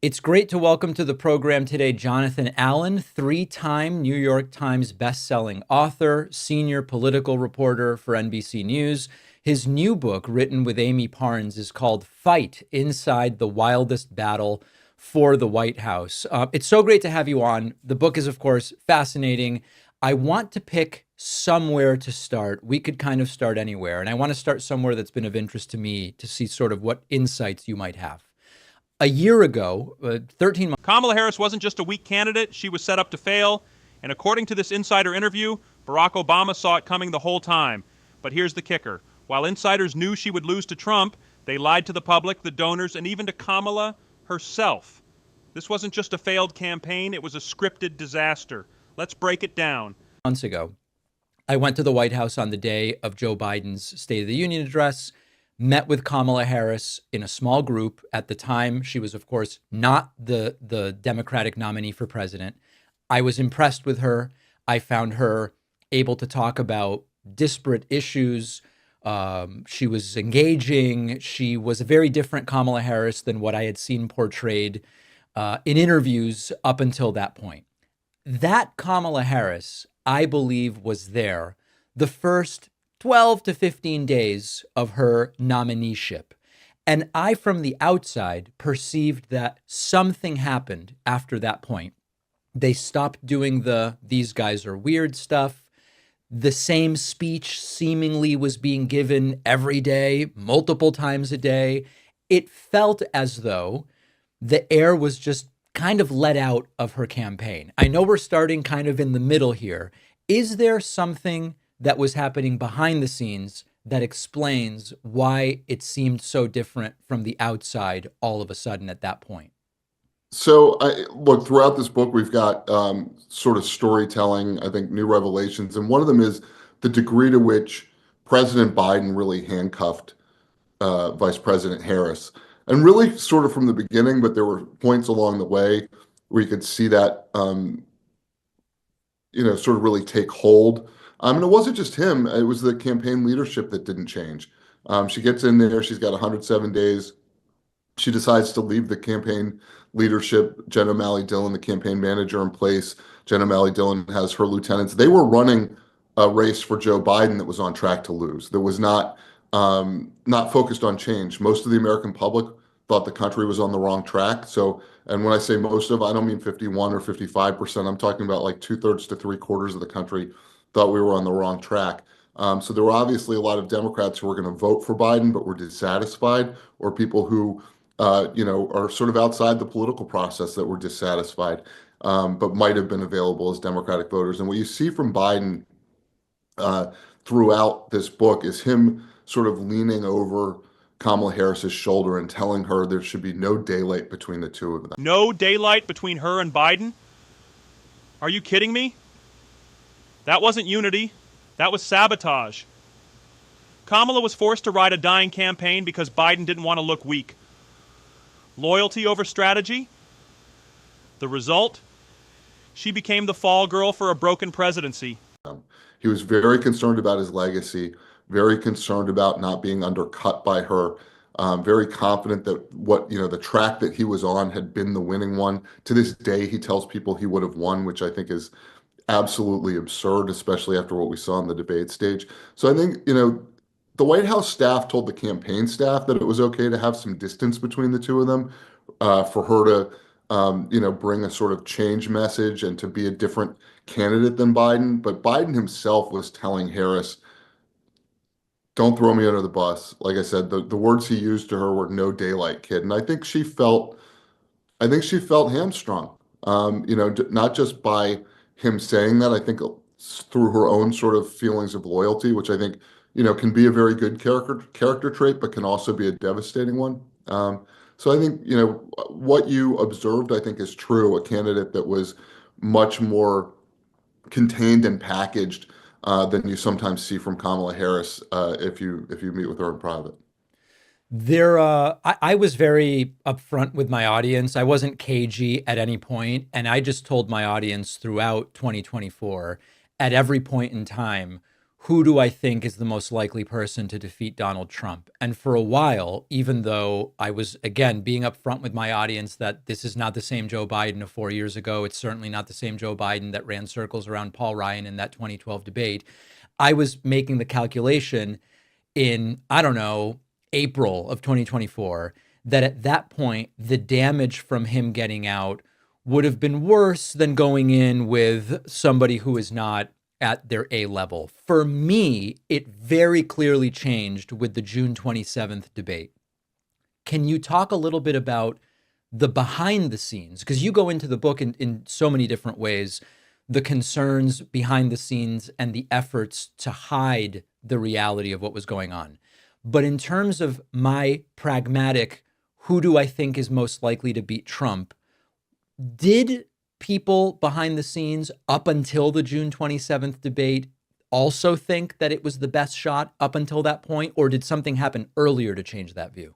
It's great to welcome to the program today Jonathan Allen, three-time New York Times best-selling author, senior political reporter for NBC News. His new book, written with Amy Parnes, is called Fight: Inside the Wildest Battle for the White House. It's so great to have you on. The book is, of course, fascinating. I want to pick somewhere to start. We could kind of start anywhere, and I want to start somewhere that's been of interest to me to see sort of what insights you might have. A year ago, 13 months. Kamala Harris wasn't just a weak candidate, she was set up to fail. And according to this insider interview, Barack Obama saw it coming the whole time. But here's the kicker. While insiders knew she would lose to Trump, they lied to the public, the donors, and even to Kamala herself. This wasn't just a failed campaign, it was a scripted disaster. Let's break it down. Months ago, I went to the White House on the day of Joe Biden's State of the Union address, met with Kamala Harris in a small group. At the time, she was, of course, not the Democratic nominee for president. I was impressed with her. I found her able to talk about disparate issues. She was engaging. She was a very different Kamala Harris than what I had seen portrayed in interviews up until that point. That Kamala Harris, I believe, was there the first 12 to 15 days of her nomineeship. And I, from the outside, perceived that something happened after that point. They stopped doing the "these guys are weird" stuff. The same speech seemingly was being given every day, multiple times a day. It felt as though the air was just kind of let out of her campaign. I know we're starting kind of in the middle here. Is there something that was happening behind the scenes that explains why it seemed so different from the outside all of a sudden at that point? So, look, throughout this book, we've got sort of storytelling, I think, new revelations. And one of them is the degree to which President Biden really handcuffed Vice President Harris. And really sort of from the beginning, but there were points along the way where you could see that, sort of really take hold. And it wasn't just him. It was the campaign leadership that didn't change. She gets in there. She's got 107 days. She decides to leave the campaign leadership. Jen O'Malley Dillon, the campaign manager, in place. Jen O'Malley Dillon has her lieutenants. They were running a race for Joe Biden that was on track to lose. That was not focused on change. Most of the American public thought the country was on the wrong track. So, and when I say most of, I don't mean 51 or 55%. I'm talking about like 2/3 to 3/4 of the country thought we were on the wrong track. So there were obviously a lot of Democrats who were going to vote for Biden, but were dissatisfied, or people who, are sort of outside the political process that were dissatisfied, but might have been available as Democratic voters. And what you see from Biden throughout this book is him sort of leaning over Kamala Harris's shoulder and telling her there should be no daylight between the two of them. No daylight between her and Biden? Are you kidding me? That wasn't unity. That was sabotage. Kamala was forced to ride a dying campaign because Biden didn't want to look weak. Loyalty over strategy? The result? She became the fall girl for a broken presidency. He was very concerned about his legacy, very concerned about not being undercut by her, very confident that the track that he was on had been the winning one. To this day, he tells people he would have won, which I think is absolutely absurd, especially after what we saw on the debate stage. So I think, the White House staff told the campaign staff that it was okay to have some distance between the two of them, for her to, bring a sort of change message and to be a different candidate than Biden. But Biden himself was telling Harris, don't throw me under the bus. Like I said, the words he used to her were "no daylight, kid." And I think she felt hamstrung, not just by him saying that. I think through her own sort of feelings of loyalty, which I think, can be a very good character trait, but can also be a devastating one. So I think, what you observed, I think, is true. A candidate that was much more contained and packaged than you sometimes see from Kamala Harris if you meet with her in private. I was very upfront with my audience. I wasn't cagey at any point, and I just told my audience throughout 2024, at every point in time, who do I think is the most likely person to defeat Donald Trump? And for a while, even though I was, again, being upfront with my audience that this is not the same Joe Biden of 4 years ago, it's certainly not the same Joe Biden that ran circles around Paul Ryan in that 2012 debate, I was making the calculation in, I don't know, April of 2024, that at that point, the damage from him getting out would have been worse than going in with somebody who is not at their A level. For me, it very clearly changed with the June 27th debate. Can you talk a little bit about the behind the scenes? Because you go into the book in so many different ways, the concerns behind the scenes and the efforts to hide the reality of what was going on. But in terms of my pragmatic, who do I think is most likely to beat Trump? Did people behind the scenes up until the June 27th debate also think that it was the best shot up until that point? Or did something happen earlier to change that view?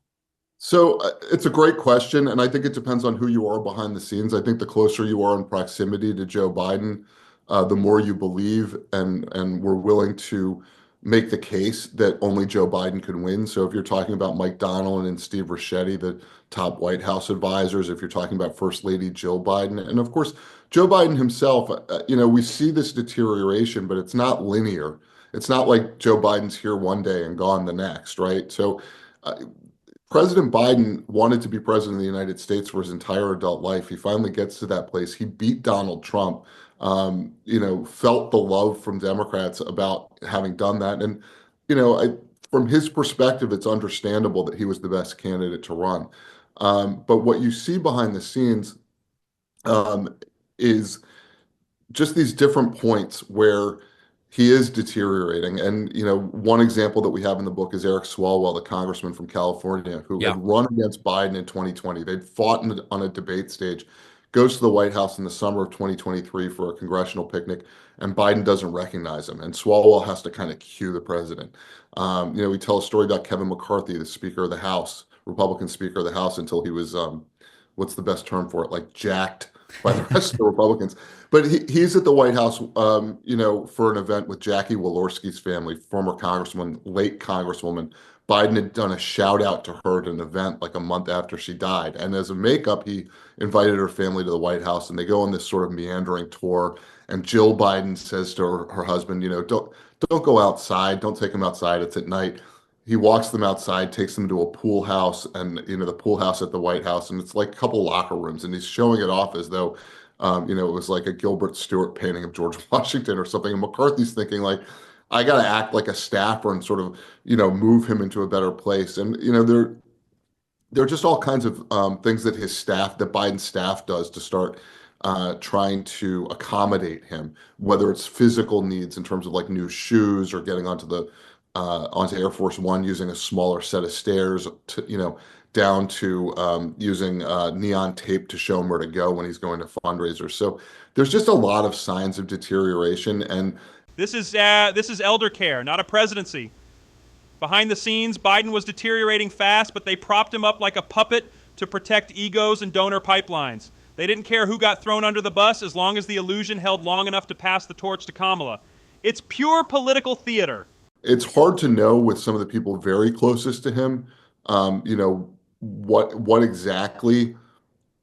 So it's a great question, and I think it depends on who you are behind the scenes. I think the closer you are in proximity to Joe Biden, the more you believe and we're willing to make the case that only Joe Biden could win. So if you're talking about Mike Donilon and Steve Ricchetti, the top White House advisors, if you're talking about First Lady Jill Biden, and of course Joe Biden himself, we see this deterioration, but it's not linear. It's not like Joe Biden's here one day and gone the next, right? So. Uh, President Biden wanted to be president of the United States for his entire adult life. He finally gets to that place. He beat Donald Trump, felt the love from Democrats about having done that. And, from his perspective, it's understandable that he was the best candidate to run. But what you see behind the scenes um, is just these different points where he is deteriorating. And, one example that we have in the book is Eric Swalwell, the congressman from California, who had Yeah. run against Biden in 2020. They'd fought on a debate stage, goes to the White House in the summer of 2023 for a congressional picnic, and Biden doesn't recognize him. And Swalwell has to kind of cue the president. We tell a story about Kevin McCarthy, the Speaker of the House, Republican Speaker of the House, until he was, what's the best term for it? Like jacked by the rest of the Republicans. But he's at the White House, for an event with Jackie Walorski's family, former congresswoman, late congresswoman. Biden had done a shout out to her at an event like a month after she died. And as a makeup, he invited her family to the White House and they go on this sort of meandering tour. And Jill Biden says to her husband, don't go outside. Don't take him outside. It's at night. He walks them outside, takes them to a pool house and, the pool house at the White House. And it's like a couple locker rooms. And he's showing it off as though, it was like a Gilbert Stewart painting of George Washington or something. And McCarthy's thinking like, I got to act like a staffer and sort of, move him into a better place. And, there are just all kinds of things that that Biden's staff does to start trying to accommodate him, whether it's physical needs in terms of like new shoes or getting onto Air Force One using a smaller set of stairs, down to using neon tape to show him where to go when he's going to fundraisers. So there's just a lot of signs of deterioration, and This is elder care, not a presidency. Behind the scenes, Biden was deteriorating fast, but they propped him up like a puppet to protect egos and donor pipelines. They didn't care who got thrown under the bus as long as the illusion held long enough to pass the torch to Kamala. It's pure political theater. it's hard to know with some of the people very closest to him, what exactly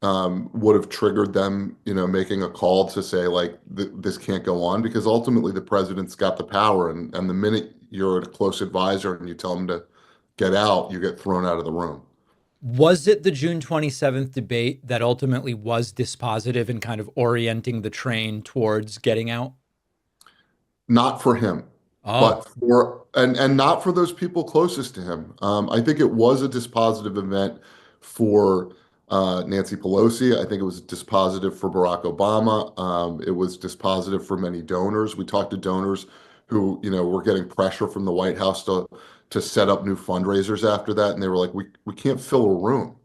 would have triggered them, making a call to say like this can't go on, because ultimately the president's got the power, and the minute you're a close advisor and you tell him to get out, you get thrown out of the room. Was it the June 27th debate that ultimately was dispositive in kind of orienting the train towards getting out? Not for him, Oh, but for and not for those people closest to him. I think it was a dispositive event for Nancy Pelosi. I think it was dispositive for Barack Obama. It was dispositive for many donors. We talked to donors who, were getting pressure from the White House to set up new fundraisers after that, and they were like, we can't fill a room.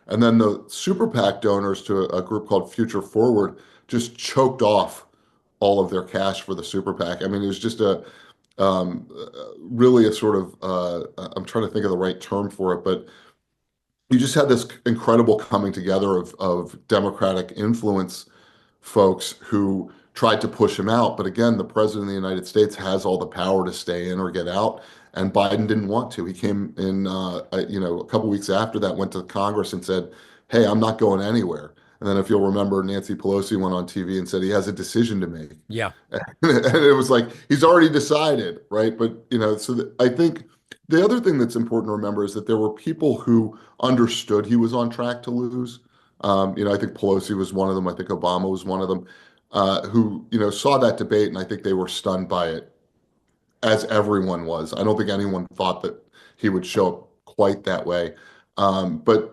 And then the super PAC donors to a group called Future Forward just choked off all of their cash for the super PAC. I mean, it was just really a sort of I'm trying to think of the right term for it, but you just had this incredible coming together of Democratic influence folks who tried to push him out. But again, the president of the United States has all the power to stay in or get out. And Biden didn't want to. He came in, a couple weeks after that, went to Congress and said, "Hey, I'm not going anywhere." And then, if you'll remember, Nancy Pelosi went on TV and said he has a decision to make. Yeah. And it was like he's already decided, right? But I think the other thing that's important to remember is that there were people who understood he was on track to lose. I think Pelosi was one of them. I think Obama was one of them, who saw that debate, and I think they were stunned by it, as everyone was. I don't think anyone thought that he would show up quite that way. But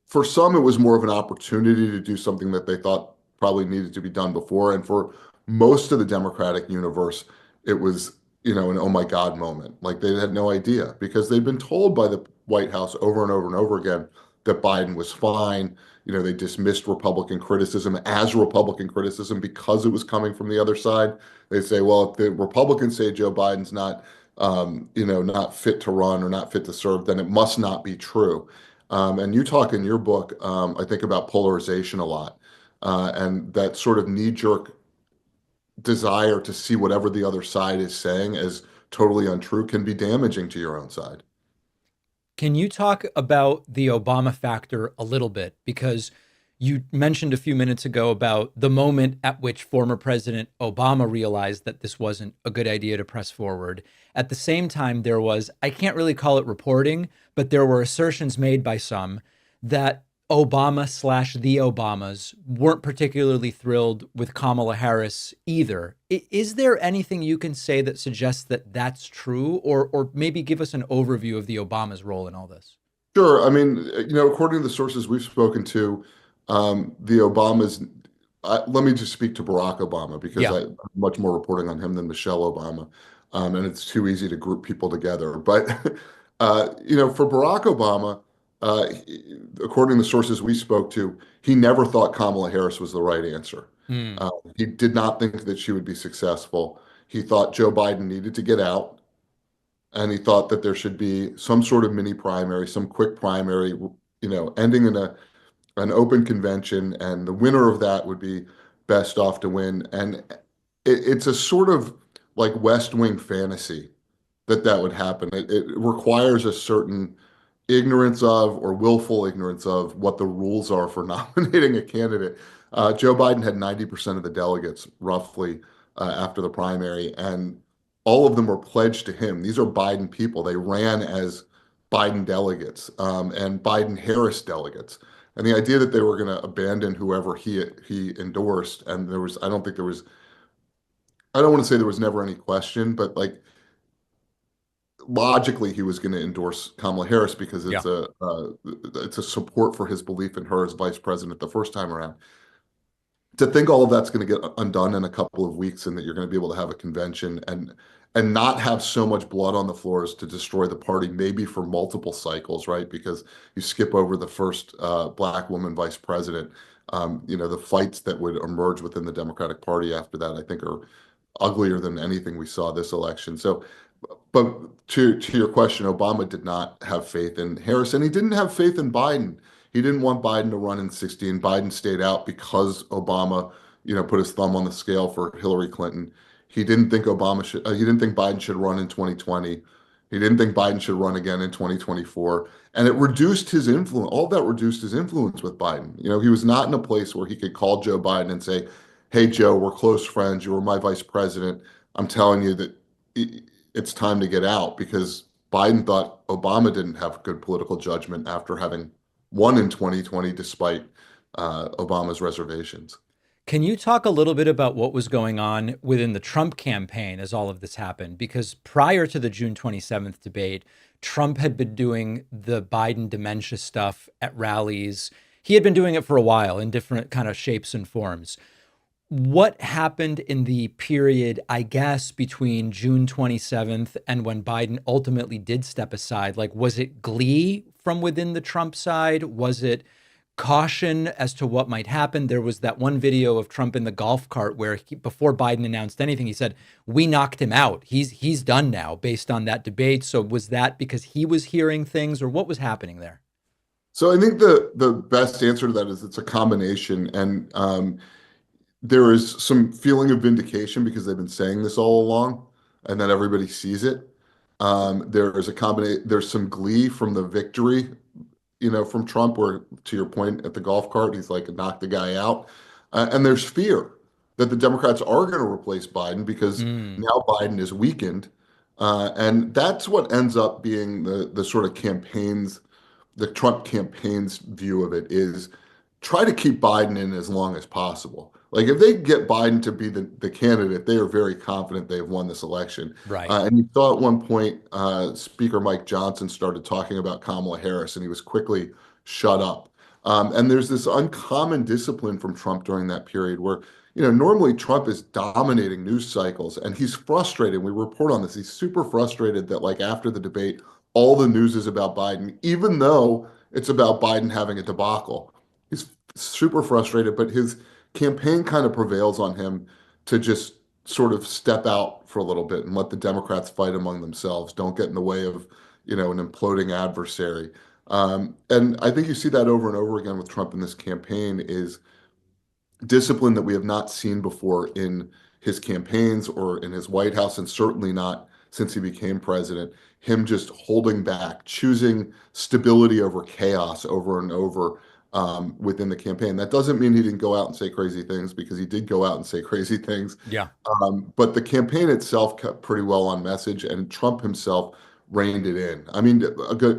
for some, it was more of an opportunity to do something that they thought probably needed to be done before. And for most of the Democratic universe, it was, an oh my God moment. Like they had no idea because they'd been told by the White House over and over and over again that Biden was fine. They dismissed Republican criticism as Republican criticism because it was coming from the other side. They say, well, if the Republicans say Joe Biden's not fit to run or not fit to serve, then it must not be true. And you talk in your book, I think, about polarization a lot, and that sort of knee-jerk desire to see whatever the other side is saying as totally untrue can be damaging to your own side. Can you talk about the Obama factor a little bit? Because you mentioned a few minutes ago about the moment at which former President Obama realized that this wasn't a good idea to press forward. At the same time, there was, I can't really call it reporting, but there were assertions made by some that Obama/the Obamas weren't particularly thrilled with Kamala Harris either. Is there anything you can say that suggests that that's true, or maybe give us an overview of the Obamas' role in all this? Sure. I mean, according to the sources we've spoken to, the Obamas, let me just speak to Barack Obama because Yeah. I'm much more reporting on him than Michelle Obama. And it's too easy to group people together. But, for Barack Obama, according to the sources we spoke to, he never thought Kamala Harris was the right answer. Hmm. He did not think that she would be successful. He thought Joe Biden needed to get out, and he thought that there should be some sort of mini primary, some quick primary, ending in an open convention, and the winner of that would be best off to win. And it's a sort of like West Wing fantasy that would happen. It requires a certain ignorance of or willful ignorance of what the rules are for nominating a candidate. Joe Biden had 90% of the delegates roughly after the primary, and all of them were pledged to him. These are Biden people. They ran as Biden delegates and Biden Harris delegates. And the idea that they were going to abandon whoever he endorsed, and I don't want to say there was never any question, but like logically he was going to endorse Kamala Harris because Yeah. it's a support for his belief in her as vice president the first time around. To think all of that's going to get undone in a couple of weeks and that you're going to be able to have a convention and not have so much blood on the floors to destroy the party, maybe for multiple cycles, right? Because you skip over the first black woman vice president. The fights that would emerge within the Democratic Party after that, I think, are uglier than anything we saw this election. So, but to your question, Obama did not have faith in Harris, and he didn't have faith in Biden. He didn't want Biden to run in 16. Biden stayed out because Obama, put his thumb on the scale for Hillary Clinton. He didn't think he didn't think Biden should run in 2020. He didn't think Biden should run again in 2024. And it reduced his influence. All that reduced his influence with Biden. He was not in a place where he could call Joe Biden and say, "Hey, Joe, we're close friends. You were my vice president. I'm telling you that it's time to get out," because Biden thought Obama didn't have good political judgment after having won in 2020 despite Obama's reservations. Can you talk a little bit about what was going on within the Trump campaign as all of this happened? Because prior to the June 27th debate, Trump had been doing the Biden dementia stuff at rallies. He had been doing it for a while in different kind of shapes and forms. What happened in the period, I guess, between June 27th and when Biden ultimately did step aside? Like, was it glee from within the Trump side? Was it caution as to what might happen? There was that one video of Trump in the golf cart where before Biden announced anything, he said, "We knocked him out. He's done now," based on that debate. So was that because he was hearing things, or what was happening there? So I think the best answer to that is it's a combination. And there is some feeling of vindication because they've been saying this all along, and then everybody sees it. There is a combination. There's some glee from the victory, from Trump, where to your point at the golf cart, he's like knocked the guy out, and there's fear that the Democrats are going to replace Biden because Mm, now Biden is weakened, and that's what ends up being the sort of campaigns, the Trump campaign's view of it is try to keep Biden in as long as possible. Like if they get Biden to be the candidate, they are very confident they have won this election. right. And you saw at one point, Speaker Mike Johnson started talking about Kamala Harris, and he was quickly shut up. And there's this uncommon discipline from Trump during that period where, normally Trump is dominating news cycles, and he's frustrated. We report on this. He's super frustrated that, like, after the debate, all the news is about Biden, even though it's about Biden having a debacle. He's super frustrated, but his campaign kind of prevails on him to just sort of step out for a little bit and let the Democrats fight among themselves. Don't get in the way of, an imploding adversary. And I think you see that over and over again with Trump in this campaign is discipline that we have not seen before in his campaigns or in his White House, and certainly not since he became president. Him just holding back, choosing stability over chaos over and over within the campaign. That doesn't mean he didn't go out and say crazy things, because he did go out and say crazy things. Yeah. But the campaign itself kept pretty well on message, and Trump himself reined it in. I mean,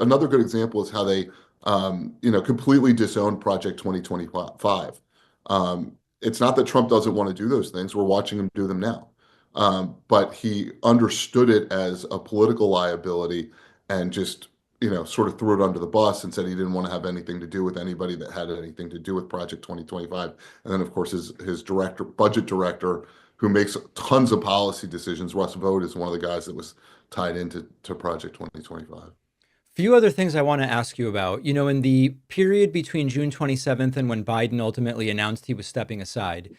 another good example is how they, completely disowned Project 2025. It's not that Trump doesn't want to do those things. We're watching him do them now. But he understood it as a political liability and just, sort of threw it under the bus and said he didn't want to have anything to do with anybody that had anything to do with Project 2025. And then, of course, his budget director, who makes tons of policy decisions, Russ Vought, is one of the guys that was tied into Project 2025. Few other things I want to ask you about. In the period between June 27th and when Biden ultimately announced he was stepping aside,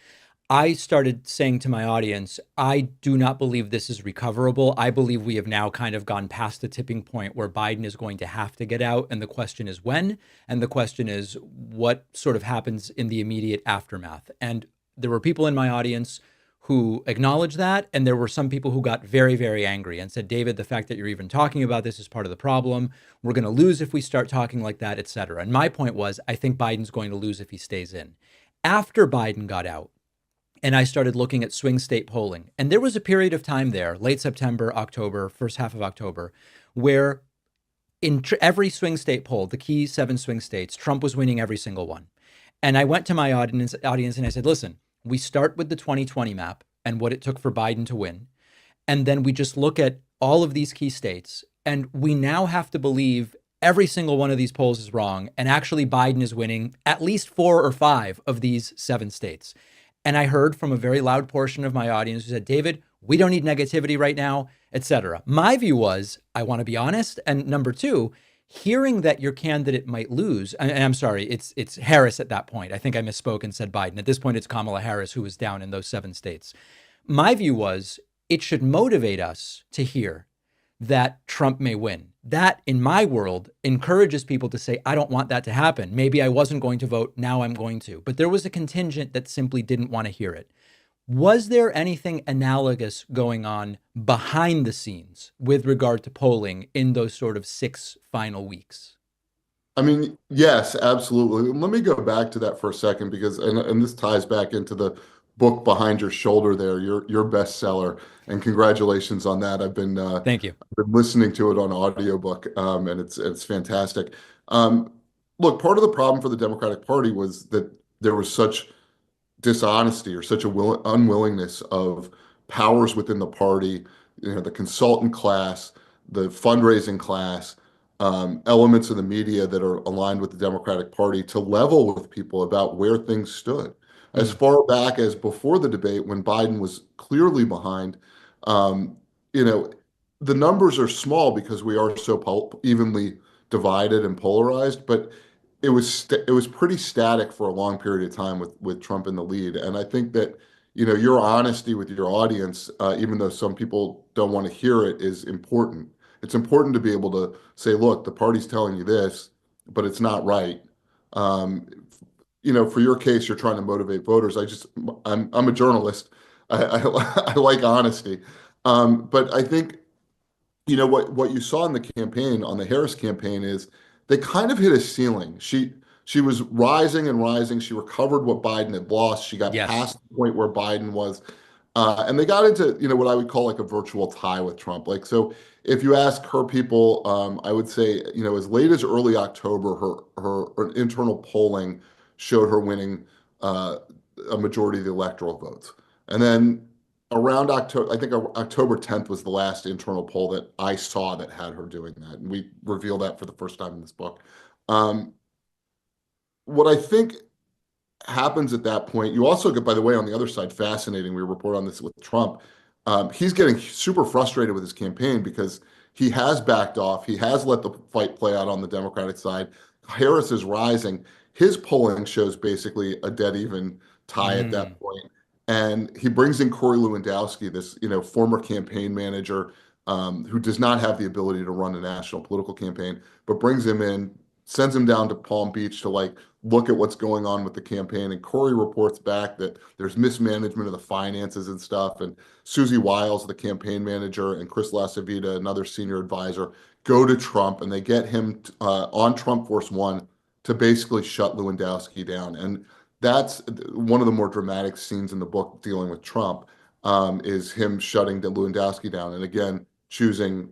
I started saying to my audience, I do not believe this is recoverable. I believe we have now kind of gone past the tipping point where Biden is going to have to get out. And the question is when, and the question is what sort of happens in the immediate aftermath. And there were people in my audience who acknowledged that. And there were some people who got very, very angry and said, David, the fact that you're even talking about this is part of the problem. We're going to lose if we start talking like that, et cetera. And my point was, I think Biden's going to lose if he stays in. After Biden got out, and I started looking at swing state polling. And there was a period of time there, late September, October, first half of October, where in every swing state poll, the key 7 swing states, Trump was winning every single one. And I went to my audience and I said, listen, we start with the 2020 map and what it took for Biden to win. And then we just look at all of these key states. And we now have to believe every single one of these polls is wrong. And actually, Biden is winning at least 4 or 5 of these 7 states. And I heard from a very loud portion of my audience who said, David, we don't need negativity right now, et cetera. My view was, I want to be honest. And number 2, hearing that your candidate might lose, and I'm sorry, it's Harris at that point. I think I misspoke and said Biden. At this point, it's Kamala Harris who was down in those 7 states. My view was it should motivate us to hear that Trump may win. That, in my world, encourages people to say, I don't want that to happen. Maybe I wasn't going to vote. Now I'm going to. But there was a contingent that simply didn't want to hear it. Was there anything analogous going on behind the scenes with regard to polling in those sort of 6 final weeks? I mean, yes, absolutely. Let me go back to that for a second because, and this ties back into the book behind your shoulder there, your bestseller, and congratulations on that. Thank you. I've been listening to it on audiobook, and it's fantastic. Look, part of the problem for the Democratic Party was that there was such dishonesty or such a unwillingness of powers within the party, the consultant class, the fundraising class, elements of the media that are aligned with the Democratic Party to level with people about where things stood. As Mm, far back as before the debate, when Biden was clearly behind, um, you know, the numbers are small because we are so evenly divided and polarized, but it was pretty static for a long period of time with Trump in the lead. And I think that, your honesty with your audience, even though some people don't want to hear it, is important. It's important to be able to say, look, the party's telling you this, but it's not right. Um, for your case, you're trying to motivate voters. I'm a journalist. I like honesty. But I think, what you saw in the campaign, on the Harris campaign, is they kind of hit a ceiling. She was rising and rising. She recovered what Biden had lost. She got Yes. past the point where Biden was. And they got into, what I would call like a virtual tie with Trump. Like, so if you ask her people, I would say, as late as early October, her internal polling showed her winning uh, a majority of the electoral votes. And then around October, I think October 10th was the last internal poll that I saw that had her doing that. And we reveal that for the first time in this book. Um, what I think happens at that point, you also get, by the way, on the other side, fascinating. We report on this with Trump. He's getting super frustrated with his campaign because he has backed off. He has let the fight play out on the Democratic side. Harris is rising. His polling shows basically a dead even tie at that Mm. point. And he brings in Corey Lewandowski, this former campaign manager who does not have the ability to run a national political campaign, but brings him in, sends him down to Palm Beach to like look at what's going on with the campaign. And Corey reports back that there's mismanagement of the finances and stuff. And Susie Wiles, the campaign manager, and Chris Lasavita, another senior advisor, go to Trump and they get him on Trump Force One to basically shut Lewandowski down. And that's one of the more dramatic scenes in the book dealing with Trump, is him shutting Lewandowski down. And again, choosing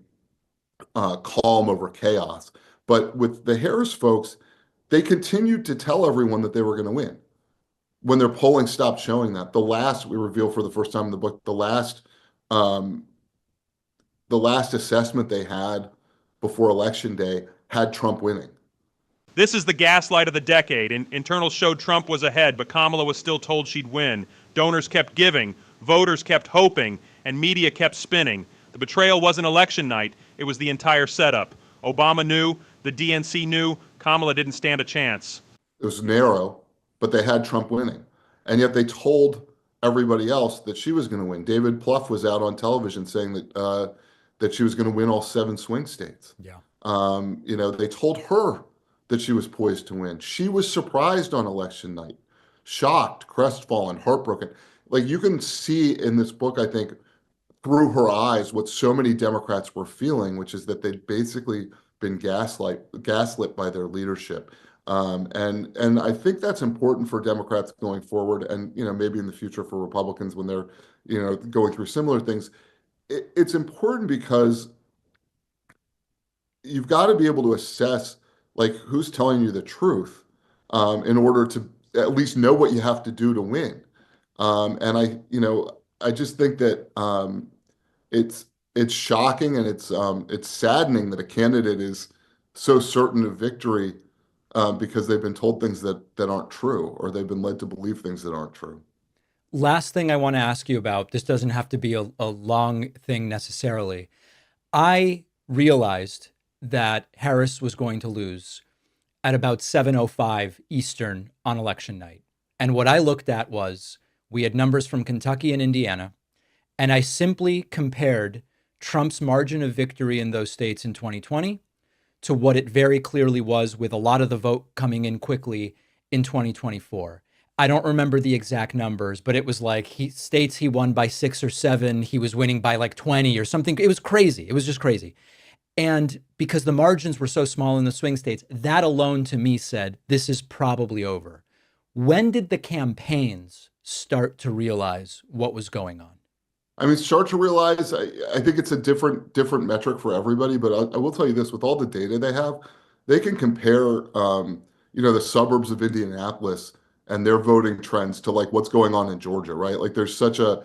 calm over chaos. But with the Harris folks, they continued to tell everyone that they were going to win. When their polling stopped showing that, we reveal for the first time in the book, um, the last assessment they had before election day had Trump winning. This is the gaslight of the decade. Internals showed Trump was ahead, but Kamala was still told she'd win. Donors kept giving, voters kept hoping, and media kept spinning. The betrayal wasn't election night, it was the entire setup. Obama knew, the DNC knew, Kamala didn't stand a chance. It was narrow, but they had Trump winning. And yet they told everybody else that she was going to win. David Plouffe was out on television saying that she was going to win all 7 swing states. Yeah. They told her that she was poised to win. She was surprised on election night, shocked, crestfallen, heartbroken. Like you can see in this book, I think, through her eyes what so many Democrats were feeling, which is that they'd basically been gaslit by their leadership. And I think that's important for Democrats going forward, and maybe in the future for Republicans when they're going through similar things. It's important because you've got to be able to assess like who's telling you the truth, in order to at least know what you have to do to win. And I just think that it's it's shocking and it's saddening that a candidate is so certain of victory, because they've been told things that aren't true, or they've been led to believe things that aren't true. Last thing I want to ask you about, this doesn't have to be a long thing necessarily. I realized that Harris was going to lose at about 7:05 Eastern on election night. And what I looked at was we had numbers from Kentucky and Indiana, and I simply compared Trump's margin of victory in those states in 2020 to what it very clearly was with a lot of the vote coming in quickly in 2024. I don't remember the exact numbers, but it was like states he won by 6 or 7, he was winning by like 20 or something. It was crazy. It was just crazy. And because the margins were so small in the swing states, that alone to me said, this is probably over. When did the campaigns start to realize what was going on? I mean, start to realize, I think it's a different metric for everybody, but I will tell you this, with all the data they have, they can compare, the suburbs of Indianapolis and their voting trends to like what's going on in Georgia, right? Like there's such an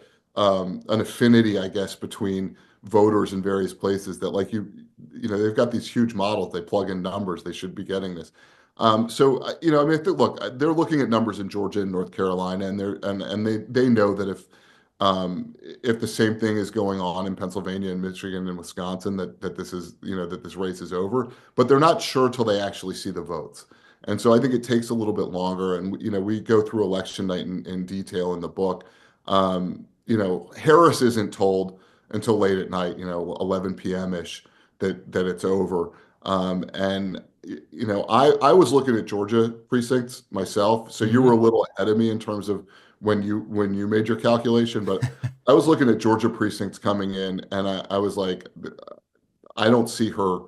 affinity, I guess, between voters in various places that like they've got these huge models, they plug in numbers, they should be getting this. I mean, look, they're looking at numbers in Georgia and North Carolina, and they know that if the same thing is going on in Pennsylvania and Michigan and Wisconsin, that this is, that this race is over, but they're not sure till they actually see the votes. And so I think it takes a little bit longer. And, we go through election night in detail in the book. Harris isn't told until late at night, 11 p.m. ish, that it's over. And you know, I was looking at Georgia precincts myself, so you Hmm. were a little ahead of me in terms of when you made your calculation, but I was looking at Georgia precincts coming in, and I was like, I don't see her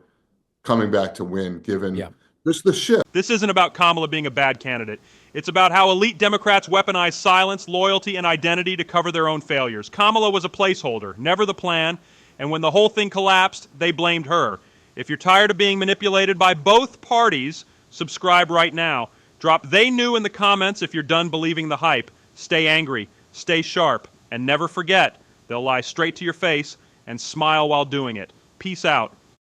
coming back to win, given Yeah. just the shift. This isn't about Kamala being a bad candidate. It's about how elite Democrats weaponize silence, loyalty, and identity to cover their own failures. Kamala was a placeholder, never the plan, and when the whole thing collapsed, they blamed her. If you're tired of being manipulated by both parties, subscribe right now. Drop "they knew" in the comments if you're done believing the hype. Stay angry, stay sharp, and never forget, they'll lie straight to your face and smile while doing it. Peace out.